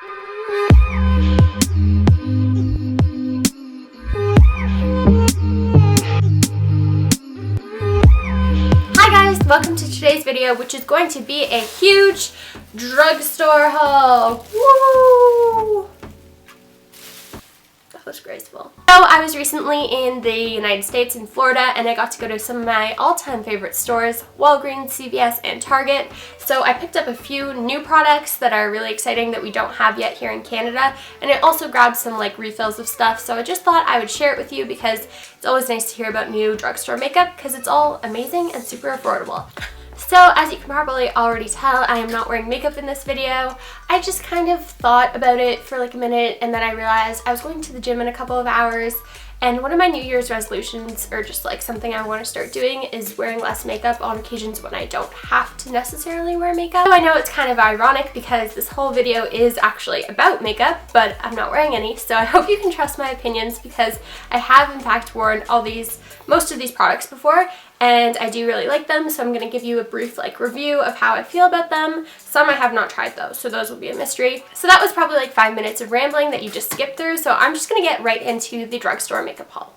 Hi guys, welcome to today's video, which is going to be a huge drugstore haul. Woo! That was graceful. So I was recently in the United States in Florida, and I got to go to some of my all-time favorite stores, Walgreens, CVS, and Target. So I picked up a few new products that are really exciting that we don't have yet here in Canada, and I also grabbed some like refills of stuff. So I just thought I would share it with you because it's always nice to hear about new drugstore makeup because it's all amazing and super affordable. So as you can probably already tell, I am not wearing makeup in this video. I just kind of thought about it for like a minute, and then I realized I was going to the gym in a couple of hours, and one of my New Year's resolutions, or just like something I want to start doing, is wearing less makeup on occasions when I don't have to necessarily wear makeup. So I know it's kind of ironic because this whole video is actually about makeup, but I'm not wearing any, so I hope you can trust my opinions because I have in fact worn most of these products before, and I do really like them, so I'm going to give you a brief review of how I feel about them. Some I have not tried though, so those will be a mystery. So that was probably like 5 minutes of rambling that you just skipped through, so I'm just going to get right into the drugstore makeup haul.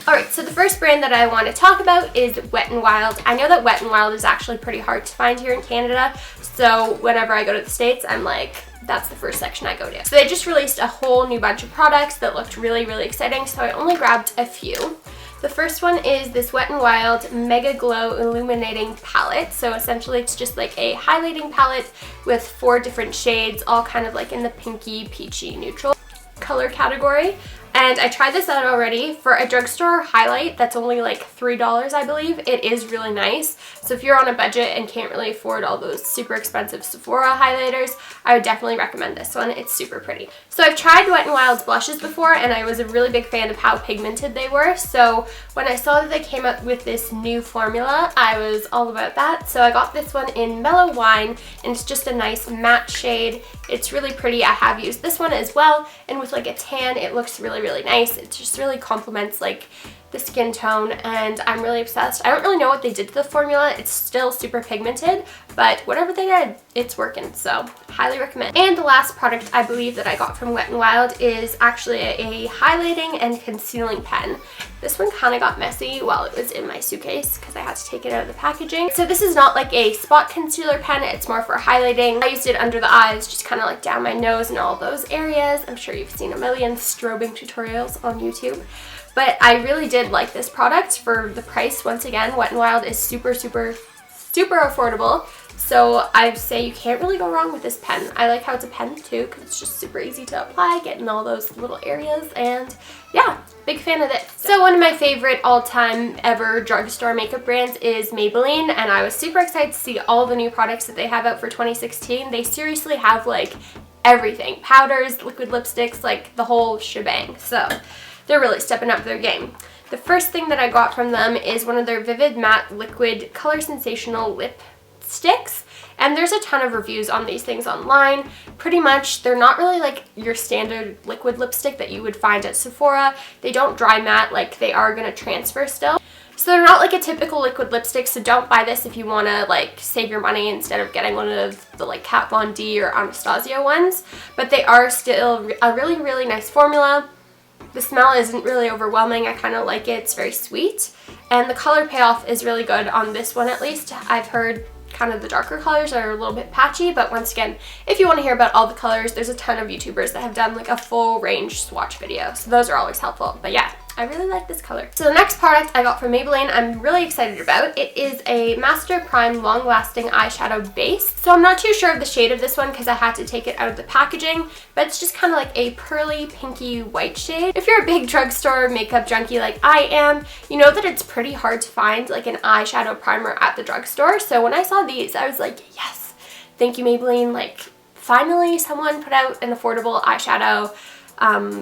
Alright, so the first brand that I want to talk about is Wet n Wild. I know that Wet n Wild is actually pretty hard to find here in Canada, so whenever I go to the States, I'm like, that's the first section I go to. So they just released a whole new bunch of products that looked really, really exciting, so I only grabbed a few. The first one is this Wet n Wild Mega Glow Illuminating Palette. So essentially it's just like a highlighting palette with 4 different shades, all kind of like in the pinky, peachy, neutral color category. And I tried this out already. For a drugstore highlight that's only like $3, I believe, it is really nice. So if you're on a budget and can't really afford all those super expensive Sephora highlighters, I would definitely recommend this one. It's super pretty. So I've tried Wet n Wild's blushes before, and I was a really big fan of how pigmented they were. So when I saw that they came up with this new formula, I was all about that. So I got this one in Mellow Wine, and it's just a nice matte shade. It's really pretty. I have used this one as well, and with like a tan, it looks really, really nice. It just really complements like the skin tone, and I'm really obsessed. I don't really know what they did to the formula. It's still super pigmented, but whatever they did, it's working, so highly recommend. And the last product I believe that I got from Wet n Wild is actually a highlighting and concealing pen. This one kind of got messy while it was in my suitcase because I had to take it out of the packaging. So this is not like a spot concealer pen, it's more for highlighting. I used it under the eyes, just kind of like down my nose and all those areas. I'm sure you've seen a million strobing tutorials on YouTube. But I really did like this product for the price. Once again, Wet n Wild is super, super, super affordable. So I'd say you can't really go wrong with this pen. I like how it's a pen too because it's just super easy to apply, get in all those little areas, and yeah, big fan of this. So one of my favorite all-time ever drugstore makeup brands is Maybelline, and I was super excited to see all the new products that they have out for 2016. They seriously have like everything. Powders, liquid lipsticks, like the whole shebang. So they're really stepping up their game. The first thing that I got from them is one of their Vivid Matte Liquid Color Sensational Lipsticks. And there's a ton of reviews on these things online. Pretty much, they're not really like your standard liquid lipstick that you would find at Sephora. They don't dry matte, like they are going to transfer still. So they're not like a typical liquid lipstick, so don't buy this if you want to like save your money instead of getting one of the like Kat Von D or Anastasia ones. But they are still a really, really nice formula. The smell isn't really overwhelming. I kind of like it. It's very sweet. And the color payoff is really good on this one at least. I've heard kind of the darker colors are a little bit patchy, but once again, if you want to hear about all the colors, there's a ton of YouTubers that have done like a full range swatch video. So those are always helpful. But yeah, I really like this color. So the next product I got from Maybelline I'm really excited about. It is a Master Prime Long Lasting Eyeshadow Base. So I'm not too sure of the shade of this one because I had to take it out of the packaging, but it's just kind of like a pearly pinky white shade. If you're a big drugstore makeup junkie like I am, you know that it's pretty hard to find like an eyeshadow primer at the drugstore. So when I saw these, I was like, yes, thank you Maybelline. Like finally someone put out an affordable eyeshadow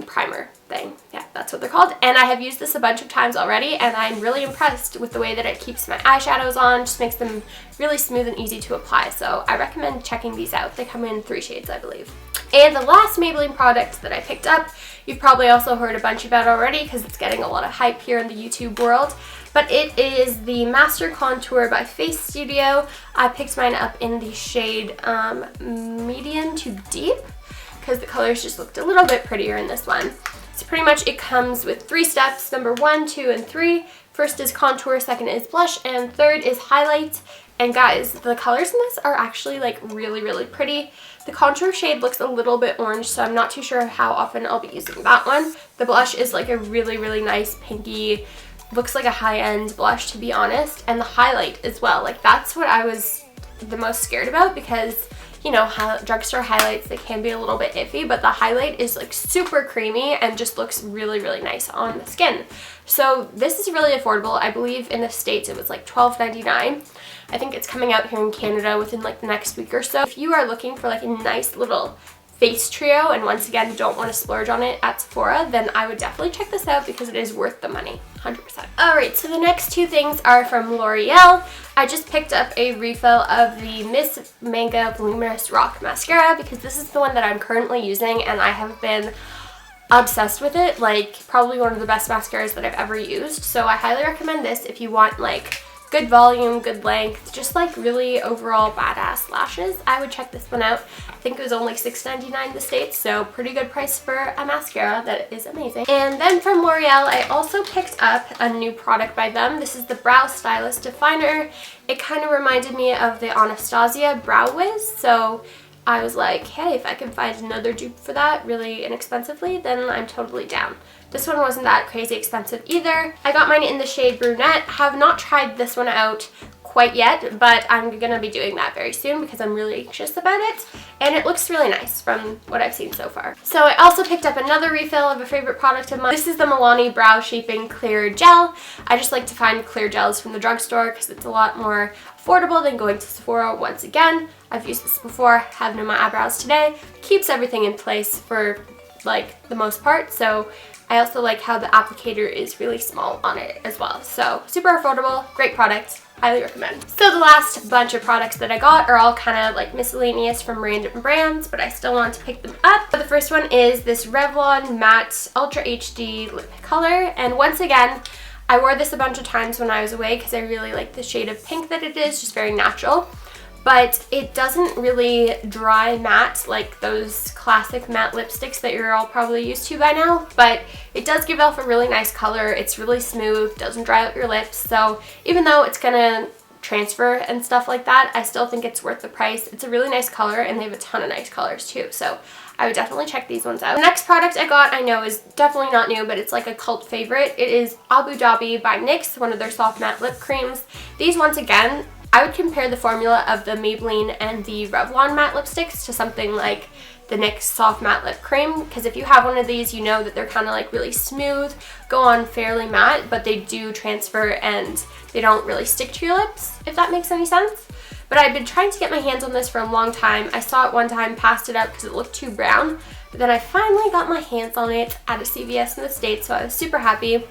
primer thing. Yeah, that's what they're called. And I have used this a bunch of times already, and I'm really impressed with the way that it keeps my eyeshadows on. Just makes them really smooth and easy to apply. So I recommend checking these out. They come in 3 shades, I believe. And the last Maybelline product that I picked up, you've probably also heard a bunch about already because it's getting a lot of hype here in the YouTube world. But it is the Master Contour by Face Studio. I picked mine up in the shade medium to deep. because the colors just looked a little bit prettier in this one. So pretty much it comes with 3 steps, number 1, 2, and 3. First is contour, second is blush, and third is highlight. And guys, the colors in this are actually like really, really pretty. The contour shade looks a little bit orange, so I'm not too sure how often I'll be using that one. The blush is like a really, really nice pinky, looks like a high-end blush, to be honest. And the highlight as well, like that's what I was the most scared about, because you know, drugstore highlights, they can be a little bit iffy, but the highlight is like super creamy and just looks really, really nice on the skin. So this is really affordable. I believe in the States it was like $12.99. I think it's coming out here in Canada within like the next week or so. If you are looking for like a nice little face trio and once again don't want to splurge on it at Sephora, then I would definitely check this out because it is worth the money, 100%. Alright, so the next 2 things are from L'Oreal. I just picked up a refill of the Miss Manga Voluminous Rock Mascara because this is the one that I'm currently using and I have been obsessed with it. Like probably one of the best mascaras that I've ever used. So I highly recommend this if you want like good volume, good length, just like really overall badass lashes. I would check this one out. I think it was only $6.99 in the States, so pretty good price for a mascara that is amazing. And then from L'Oreal, I also picked up a new product by them. This is the Brow Stylist Definer. It kind of reminded me of the Anastasia Brow Wiz, so I was like, hey, if I can find another dupe for that really inexpensively, then I'm totally down. This one wasn't that crazy expensive either. I got mine in the shade Brunette. Have not tried this one out quite yet, but I'm gonna be doing that very soon because I'm really anxious about it. And it looks really nice from what I've seen so far. So I also picked up another refill of a favorite product of mine. This is the Milani Brow Shaping Clear Gel. I just like to find clear gels from the drugstore because it's a lot more affordable than going to Sephora once again. I've used this before, have done my eyebrows today. Keeps everything in place for like the most part. So I also like how the applicator is really small on it as well. So super affordable, great product, highly recommend. So the last bunch of products that I got are all kind of like miscellaneous from random brands, but I still want to pick them up. So the first one is this Revlon Matte Ultra HD Lip Color. And once again, I wore this a bunch of times when I was away because I really like the shade of pink that it is, just very natural. But it doesn't really dry matte like those classic matte lipsticks that you're all probably used to by now, but it does give off a really nice color. It's really smooth, doesn't dry out your lips, so even though it's gonna transfer and stuff like that, I still think it's worth the price. It's a really nice color and they have a ton of nice colors too, so I would definitely check these ones out. The next product I got, I know is definitely not new, but it's like a cult favorite. It is Abu Dhabi by NYX, one of their soft matte lip creams. These, once again, I would compare the formula of the Maybelline and the Revlon matte lipsticks to something like the NYX Soft Matte Lip Cream, because if you have one of these, you know that they're kind of like really smooth, go on fairly matte, but they do transfer and they don't really stick to your lips, if that makes any sense. But I've been trying to get my hands on this for a long time. I saw it one time, passed it up because it looked too brown, but then I finally got my hands on it at a CVS in the States, so I was super happy.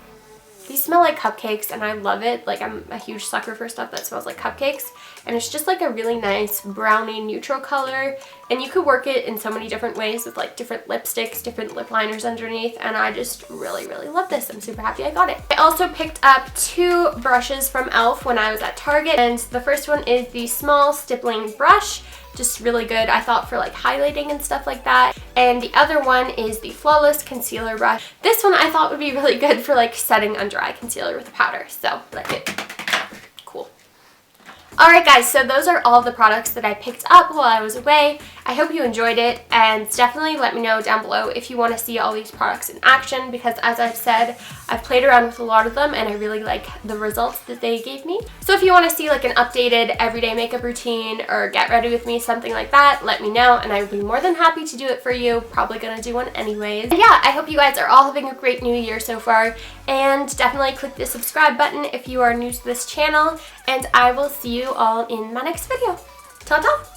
These smell like cupcakes and I love it. Like I'm a huge sucker for stuff that smells like cupcakes. And it's just like a really nice brownie neutral color. And you could work it in so many different ways with like different lipsticks, different lip liners underneath. And I just really, really love this. I'm super happy I got it. I also picked up 2 brushes from e.l.f. when I was at Target. And the first one is the small stippling brush. Just really good, I thought, for like highlighting and stuff like that. And the other one is the Flawless Concealer Brush. This one I thought would be really good for like setting under eye concealer with a powder. So like it. Cool. Alright guys, so those are all the products that I picked up while I was away. I hope you enjoyed it, and definitely let me know down below if you want to see all these products in action, because as I've said, I've played around with a lot of them and I really like the results that they gave me. So if you want to see like an updated everyday makeup routine or get ready with me, something like that, let me know and I would be more than happy to do it for you. Probably gonna do one anyways. And yeah, I hope you guys are all having a great new year so far, and definitely click the subscribe button if you are new to this channel, and I will see you all in my next video. Ta-ta!